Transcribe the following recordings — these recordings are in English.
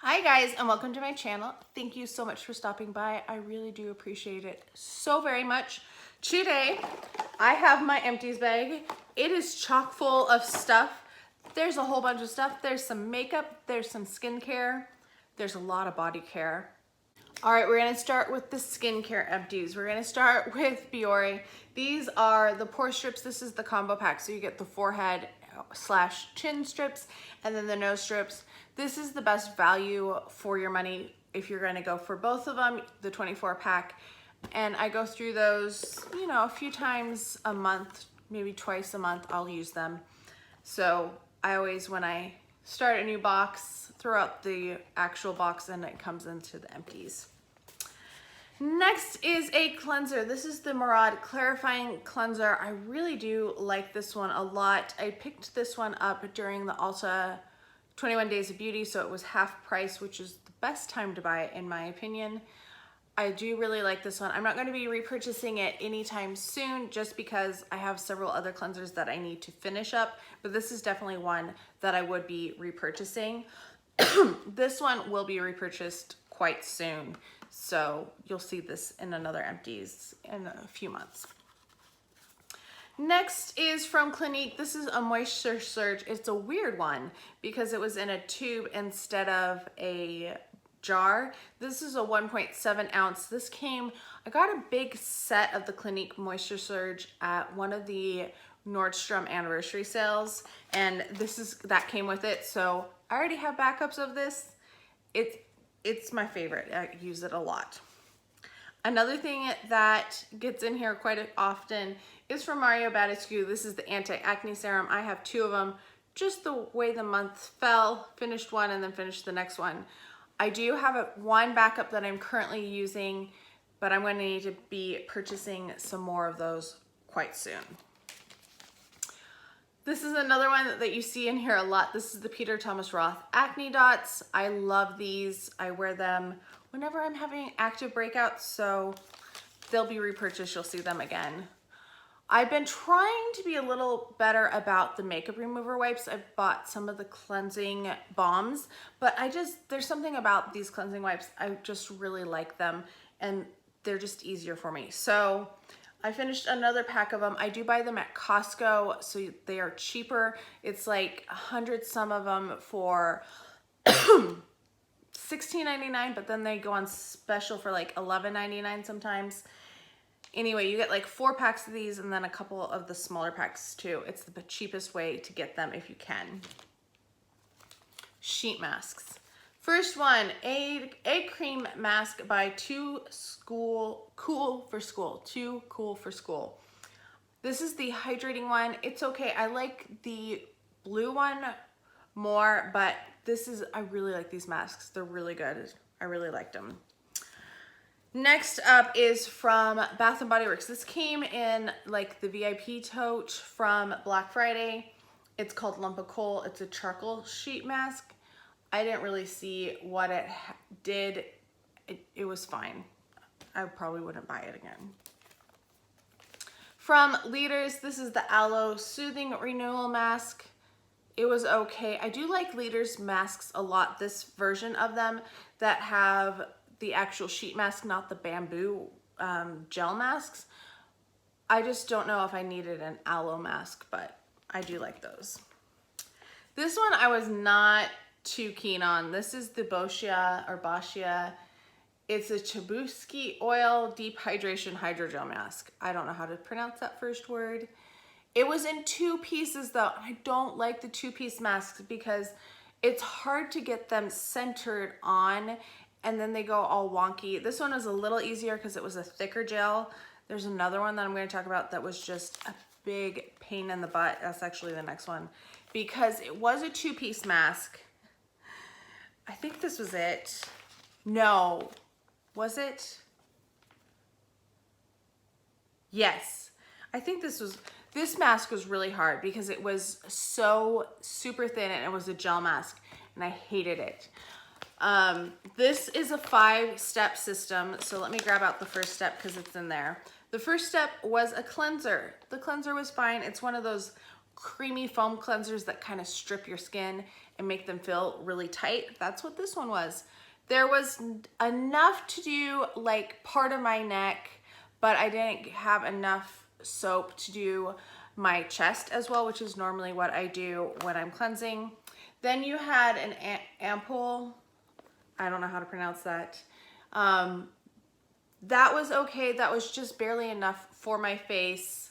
Hi guys, and welcome to my channel. Thank you so much for stopping by. I really do appreciate it so very much. Today, I have my Empties bag. It is chock full of stuff. There's a whole bunch of stuff. There's some makeup, there's some skincare, there's a lot of body care. All right, we're gonna start with the skincare empties. We're gonna start with Biore. These are the pore strips. This is the combo pack, so you get the forehead / chin strips and then the nose strips. This is the best value for your money if you're gonna go for both of them, the 24 pack. And I go through those, a few times a month, maybe twice a month, I'll use them. So I always, when I start a new box, throw out the actual box and it comes into the empties. Next is a cleanser. This is the Murad Clarifying Cleanser. I really do like this one a lot. I picked this one up during the Ulta 21 Days of Beauty, so it was half price, which is the best time to buy it in my opinion. I do really like this one. I'm not going to be repurchasing it anytime soon just because I have several other cleansers that I need to finish up, but this is definitely one that I would be repurchasing. This one will be repurchased quite soon, so you'll see this in another Empties in a few months. Next is from Clinique. This is a Moisture Surge. It's a weird one because it was in a tube instead of a jar. This is a 1.7 ounce. This came, I got a big set of the Clinique Moisture Surge at one of the Nordstrom anniversary sales, and that came with it. So I already have backups of this. It's my favorite. I use it a lot. Another thing that gets in here quite often is from Mario Badescu. This is the anti-acne serum. I have two of them, just the way the month fell. Finished one and then finished the next one. I do have one backup that I'm currently using, but I'm going to need to be purchasing some more of those quite soon. This is another one that you see in here a lot. This is the Peter Thomas Roth Acne Dots. I love these. I wear them whenever I'm having active breakouts, so they'll be repurchased. You'll see them again. I've been trying to be a little better about the makeup remover wipes. I've bought some of the cleansing balms, but there's something about these cleansing wipes. I just really like them and they're just easier for me. So I finished another pack of them. I do buy them at Costco, so they are cheaper. It's like 100 some of them for $16.99, but then they go on special for like $11.99 sometimes. Anyway, you get like 4 packs of these and then a couple of the smaller packs too. It's the cheapest way to get them if you can. Sheet masks. First one, a cream mask by Too Cool for School. This is the hydrating one. It's okay. I like the blue one more, but I really like these masks. They're really good. I really liked them. Next up is from Bath & Body Works. This came in like the VIP tote from Black Friday. It's called Lump of Coal. It's a charcoal sheet mask. I didn't really see what it did. It was fine. I probably wouldn't buy it again. From Leaders, this is the Aloe Soothing Renewal Mask. It was okay. I do like Leaders masks a lot, this version of them that have the actual sheet mask, not the bamboo gel masks. I just don't know if I needed an aloe mask, but I do like those. This one I was not too keen on. This is the Boschia. It's a Chebusky Oil Deep Hydration Hydrogel Mask. I don't know how to pronounce that first word. It was in 2 pieces though. I don't like the 2-piece masks because it's hard to get them centered on and then they go all wonky. This one was a little easier because it was a thicker gel. There's another one that I'm going to talk about that was just a big pain in the butt. That's actually the next one because it was a 2-piece mask. I think this was it. No, was it? Yes, I think this mask was really hard because it was so super thin and it was a gel mask and I hated it. This is a 5-step system. So let me grab out the first step because it's in there. The first step was a cleanser. The cleanser was fine. It's one of those creamy foam cleansers that kind of strip your skin and make them feel really tight. That's what this one was. There was enough to do like part of my neck, but I didn't have enough soap to do my chest as well, which is normally what I do when I'm cleansing. Then you had an ampoule. I don't know how to pronounce that. That was okay. That was just barely enough for my face.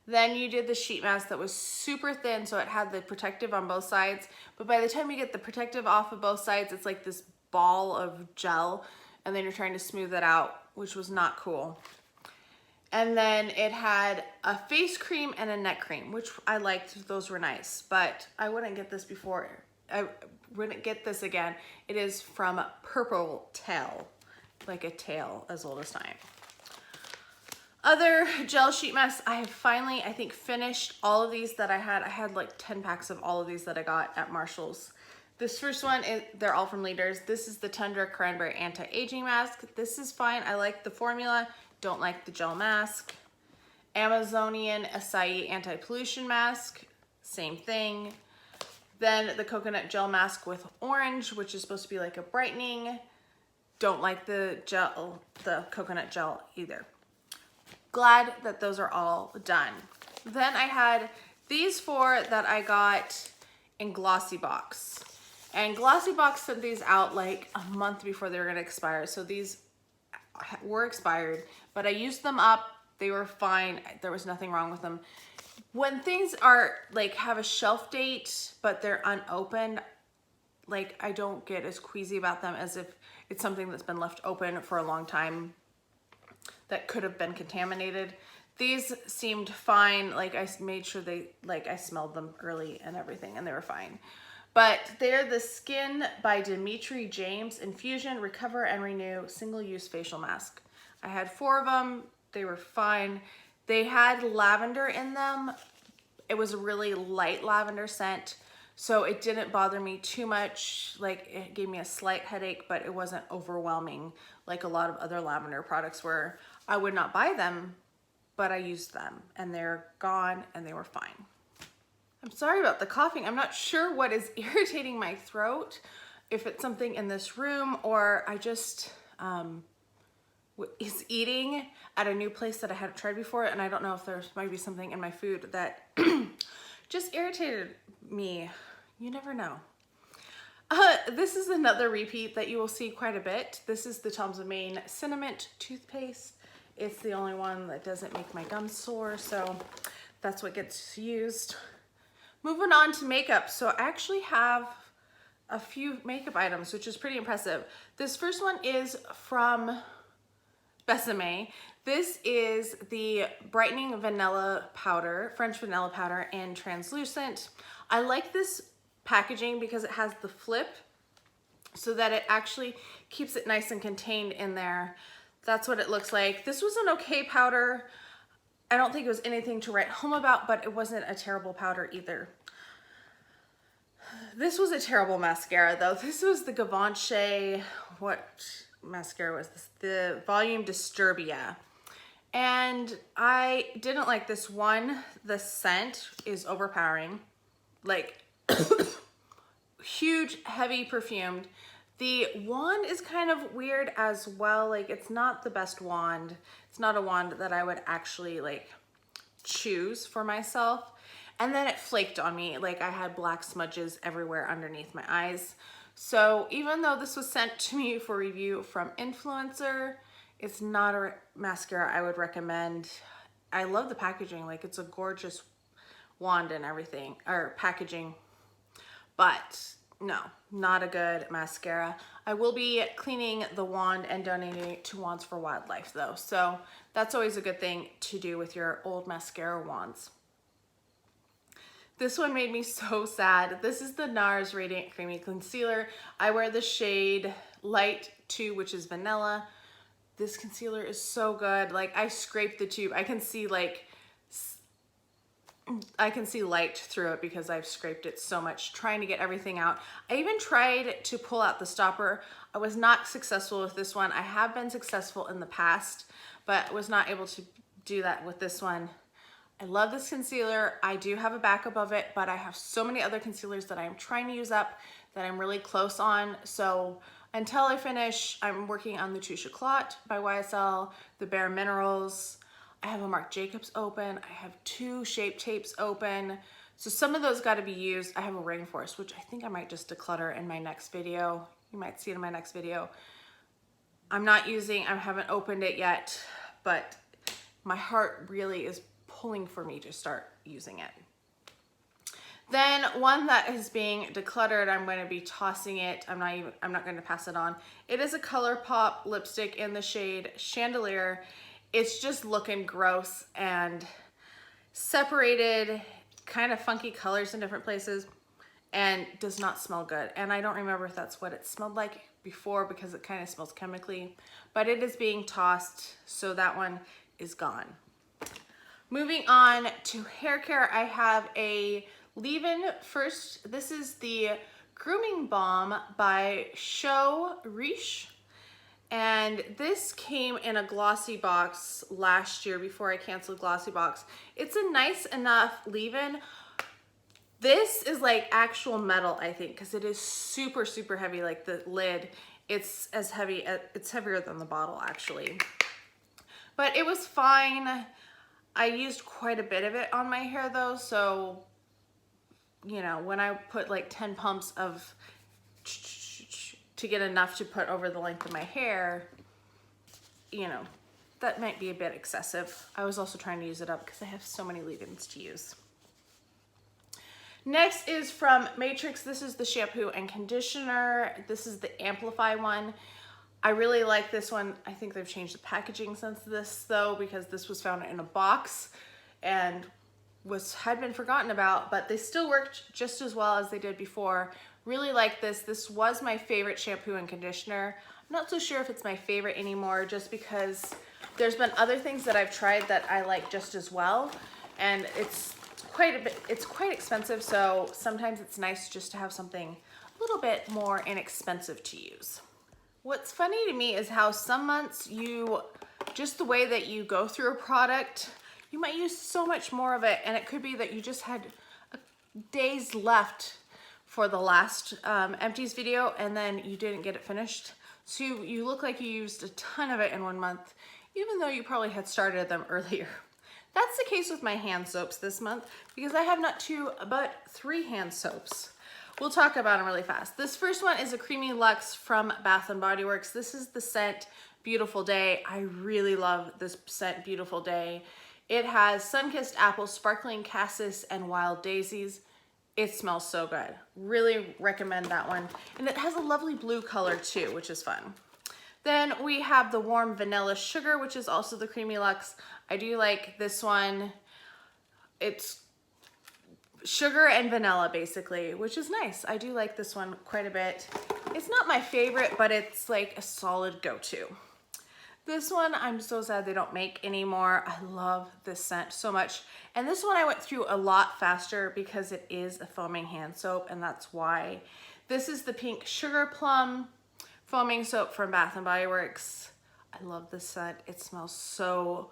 Then you did the sheet mask that was super thin, so it had the protective on both sides. But by the time you get the protective off of both sides, it's like this ball of gel, and then you're trying to smooth it out, which was not cool. And then it had a face cream and a neck cream, which I liked. Those were nice, but I wouldn't get this before. I wouldn't get this again. It is from Purple Tail, like a tail as old as time. Other gel sheet masks, I have finally, I think, finished all of these that I had. I had like 10 packs of all of these that I got at Marshall's. This first one, they're all from Leaders. This is the Tundra Cranberry Anti-Aging Mask. This is fine. I like the formula. Don't like the gel mask. Amazonian Acai Anti-Pollution Mask. Same thing. Then the Coconut Gel Mask with Orange, which is supposed to be like a brightening. Don't like the gel, the coconut gel either. Glad that those are all done. Then I had these four that I got in Glossy Box. And Glossy Box sent these out like a month before they were gonna expire. So these were expired, but I used them up. They were fine. There was nothing wrong with them. When things are like have a shelf date, but they're unopened, like I don't get as queasy about them as if it's something that's been left open for a long time that could have been contaminated. These seemed fine. Like I made sure I smelled them early and everything, and they were fine. But they're the Skin by Dimitri James Infusion Recover and Renew Single-Use Facial Mask. I had 4 of them. They were fine. They had lavender in them. It was a really light lavender scent, so it didn't bother me too much. Like it gave me a slight headache, but it wasn't overwhelming like a lot of other lavender products where I would not buy them, but I used them and they're gone and they were fine. I'm sorry about the coughing. I'm not sure what is irritating my throat, if it's something in this room or I just is eating at a new place that I hadn't tried before, and I don't know if there's might be something in my food that just irritated me. You never know. This is another repeat that you will see quite a bit. This is the Tom's of Maine Cinnamon Toothpaste. It's the only one that doesn't make my gums sore, so that's what gets used. Moving on to makeup. So I actually have a few makeup items, which is pretty impressive. This first one is from Besame. This is the Brightening Vanilla Powder, French Vanilla Powder in Translucent. I like this packaging because it has the flip so that it actually keeps it nice and contained in there. That's what it looks like. This was an okay powder. I don't think it was anything to write home about, but it wasn't a terrible powder either. This was a terrible mascara though. This was the Givenchy, what mascara was this? The Volume Disturbia. And I didn't like this one. The scent is overpowering. Like huge, heavy perfumed. The wand is kind of weird as well. Like it's not the best wand. It's not a wand that I would actually like choose for myself. And then it flaked on me. Like I had black smudges everywhere underneath my eyes. So even though this was sent to me for review from Influencer, it's not a mascara I would recommend. I love the packaging. Like it's a gorgeous wand and everything, or packaging, but no, not a good mascara. I will be cleaning the wand and donating it to Wands for Wildlife though. So that's always a good thing to do with your old mascara wands. This one made me so sad. This is the NARS Radiant Creamy Concealer. I wear the shade Light 2, which is vanilla. This concealer is so good. Like I scraped the tube. I can see light through it because I've scraped it so much trying to get everything out. I even tried to pull out the stopper. I was not successful with this one. I have been successful in the past, but was not able to do that with this one. I love this concealer. I do have a backup of it, but I have so many other concealers that I'm trying to use up that I'm really close on. So until I finish, I'm working on the Touche Éclat by YSL, the Bare Minerals. I have a Marc Jacobs open. I have 2 Shape Tapes open. So some of those got to be used. I have a Rainforest, which I think I might just declutter in my next video. You might see it in my next video. I'm not using, I haven't opened it yet, but my heart really is pulling for me to start using it. Then one that is being decluttered, I'm going to be tossing it. I'm not going to pass it on. It is a ColourPop lipstick in the shade Chandelier. It's just looking gross and separated, kind of funky colors in different places, and does not smell good. And I don't remember if that's what it smelled like before because it kind of smells chemically, but it is being tossed, so that one is gone. Moving on to hair care, I have a leave-in first. This is the Grooming Balm by Show Riche. And this came in a glossy box last year before I canceled glossy box. It's a nice enough leave-in. This is like actual metal, I think, because it is super, super heavy. Like the lid, it's as heavy, it's heavier than the bottle actually. But it was fine. I used quite a bit of it on my hair though, so, you know, when I put like 10 pumps of to get enough to put over the length of my hair, you know, that might be a bit excessive. I was also trying to use it up because I have so many leave-ins to use. Next is from Matrix. This is the shampoo and conditioner. This is the Amplify one. I really like this one. I think they've changed the packaging since this though, because this was found in a box and had been forgotten about, but they still worked just as well as they did before. Really like this. This was my favorite shampoo and conditioner. I'm not so sure if it's my favorite anymore, just because there's been other things that I've tried that I like just as well, and it's quite expensive, so sometimes it's nice just to have something a little bit more inexpensive to use. What's funny to me is how some months just the way that you go through a product, you might use so much more of it, and it could be that you just had days left for the last Empties video and then you didn't get it finished. So you look like you used a ton of it in one month, even though you probably had started them earlier. That's the case with my hand soaps this month because I have not 2, but 3 hand soaps. We'll talk about them really fast. This first one is a Creamy Luxe from Bath & Body Works. This is the scent Beautiful Day. I really love this scent Beautiful Day. It has Sun-Kissed Apple, Sparkling Cassis, and Wild Daisies. It smells so good. Really recommend that one. And it has a lovely blue color too, which is fun. Then we have the Warm Vanilla Sugar, which is also the Creamy Luxe. I do like this one. It's sugar and vanilla basically, which is nice. I do like this one quite a bit. It's not my favorite, but it's like a solid go-to. This one, I'm so sad they don't make anymore. I love this scent so much. And this one I went through a lot faster because it is a foaming hand soap, and that's why. This is the Pink Sugar Plum foaming soap from Bath & Body Works. I love this scent. It smells so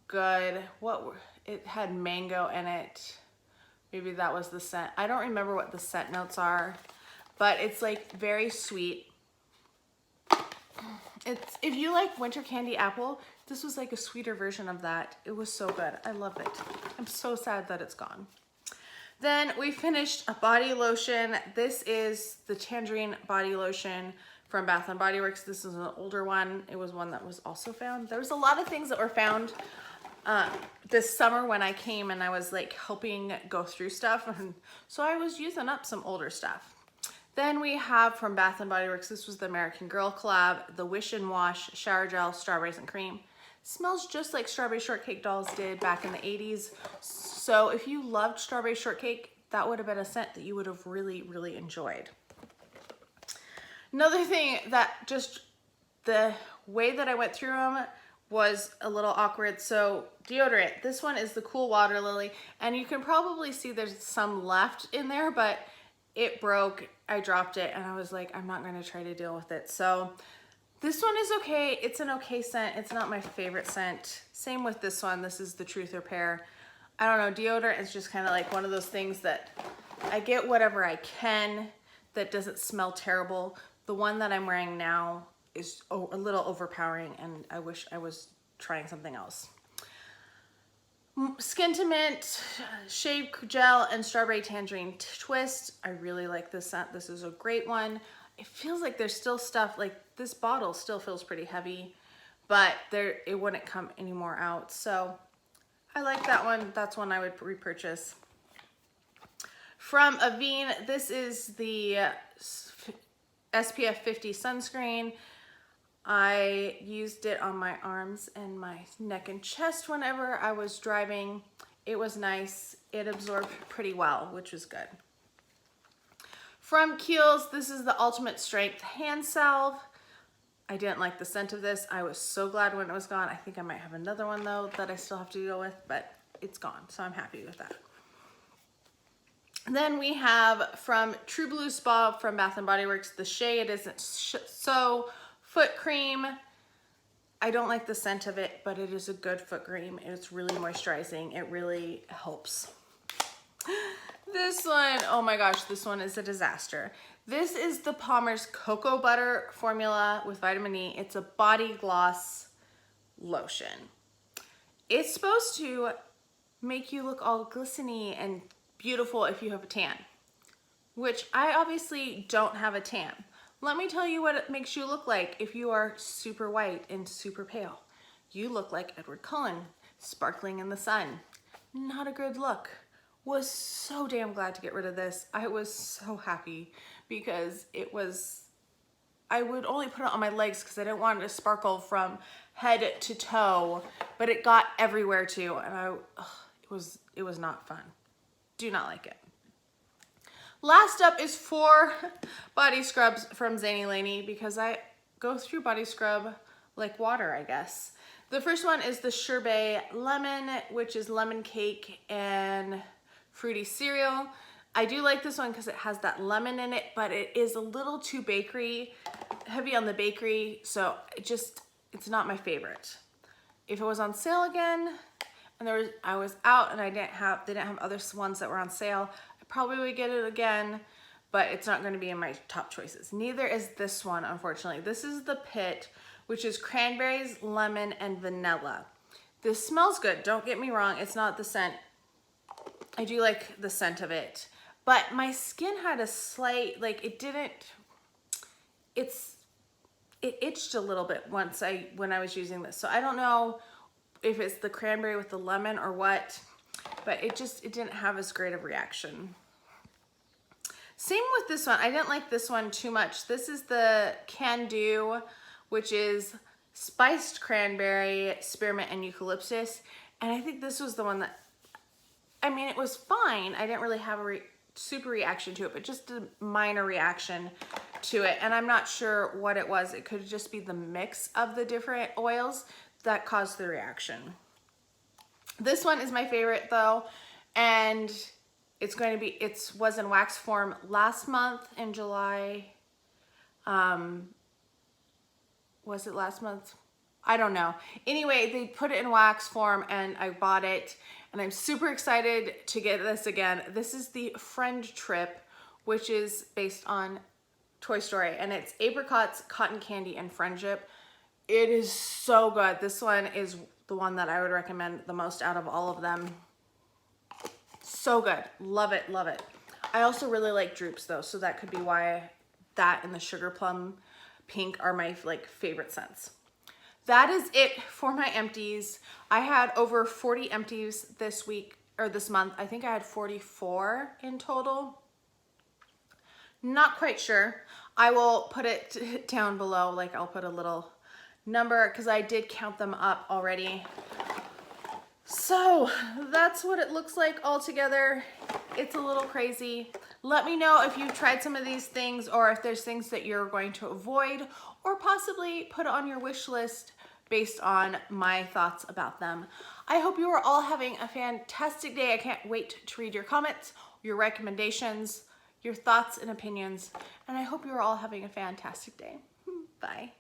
good. It had mango in it. Maybe that was the scent. I don't remember what the scent notes are, but it's like very sweet. If you like winter candy apple, this was like a sweeter version of that. It was so good. I love it. I'm so sad that it's gone. Then we finished a body lotion. This is the Tangerine Body Lotion from Bath & Body Works. This is an older one. It was one that was also found. There was a lot of things that were found this summer when I came and I was like helping go through stuff. And so I was using up some older stuff. Then we have from Bath & Body Works, this was the American Girl collab, the Wish and Wash Shower Gel Strawberries and Cream. Smells just like Strawberry Shortcake dolls did back in the 80s. So if you loved Strawberry Shortcake, that would have been a scent that you would have really, really enjoyed. Another thing that just the way that I went through them was a little awkward. So deodorant, this one is the Cool Water Lily, and you can probably see there's some left in there, but it broke. I dropped it and I was like, I'm not going to try to deal with it. So this one is okay. It's an okay scent. It's not my favorite scent. Same with this one. This is the Truth Repair. I don't know, deodorant is just kind of like one of those things that I get whatever I can that doesn't smell terrible. The one that I'm wearing now is a little overpowering, and I wish I was trying something else. Skin to Mint, Shave Gel, and Strawberry Tangerine Twist. I really like this scent. This is a great one. It feels like there's still stuff, like this bottle still feels pretty heavy, but it wouldn't come any more out. So I like that one. That's one I would repurchase. From Avene, this is the SPF 50 sunscreen. I used it on my arms and my neck and chest whenever I was driving. It was nice. It absorbed pretty well, which was good. From Kiehl's, this is the Ultimate Strength Hand Salve. I didn't like the scent of this. I was so glad when it was gone. I think I might have another one though that I still have to deal with, but it's gone, so I'm happy with that. Then we have from True Blue Spa from Bath & Body Works, the Shea It Isn't So foot cream. I don't like the scent of it, but it is a good foot cream. It's really moisturizing. It really helps. This one, oh my gosh, this one is a disaster. This is the Palmer's Cocoa Butter formula with vitamin E. It's a body gloss lotion. It's supposed to make you look all glistening and beautiful if you have a tan, which I obviously don't have a tan. Let me tell you what it makes you look like if you are super white and super pale. You look like Edward Cullen, sparkling in the sun. Not a good look. Was so damn glad to get rid of this. I was so happy because I would only put it on my legs because I didn't want it to sparkle from head to toe, but it got everywhere too, and it was not fun. Do not like it. Last up is 4 body scrubs from Zany Laney because I go through body scrub like water, I guess. The first one is the Sherbet Lemon, which is lemon cake and fruity cereal. I do like this one because it has that lemon in it, but it is a little too bakery, heavy on the bakery, so it's not my favorite. If it was on sale again, and I was out and they didn't have other ones that were on sale, I probably would get it again, but it's not going to be in my top choices. Neither is this one, unfortunately. This is the Pit, which is cranberries, lemon, and vanilla. This smells good, don't get me wrong. It's not the scent. I do like the scent of it, but my skin had a slight, like it itched a little bit when I was using this. So I don't know if it's the cranberry with the lemon or what, but it didn't have as great of reaction. Same with this one. I didn't like this one too much. This is the Can Do, which is spiced cranberry, spearmint, and eucalyptus. And I think this was the one that, I mean, it was fine. I didn't really have a super reaction to it, but just a minor reaction to it. And I'm not sure what it was. It could just be the mix of the different oils that caused the reaction. This one is my favorite though, and it was in wax form last month in July. Was it last month? I don't know. Anyway, they put it in wax form and I bought it, and I'm super excited to get this again. This is the Friend Trip, which is based on Toy Story, and it's apricots, cotton candy, and friendship. It is so good. This one is the one that I would recommend the most out of all of them. So good. Love it, love it. I also really like droops though, so that could be why that and the Sugar Plum Pink are my favorite scents. That is it for my empties. I had over 40 empties this week or this month. I think I had 44 in total. Not quite sure. I will put it down below. I'll put a little number because I did count them up already. So that's what it looks like all together. It's a little crazy. Let me know if you've tried some of these things or if there's things that you're going to avoid or possibly put on your wish list based on my thoughts about them. I hope you are all having a fantastic day. I can't wait to read your comments, your recommendations, your thoughts and opinions, and I hope you are all having a fantastic day. Bye.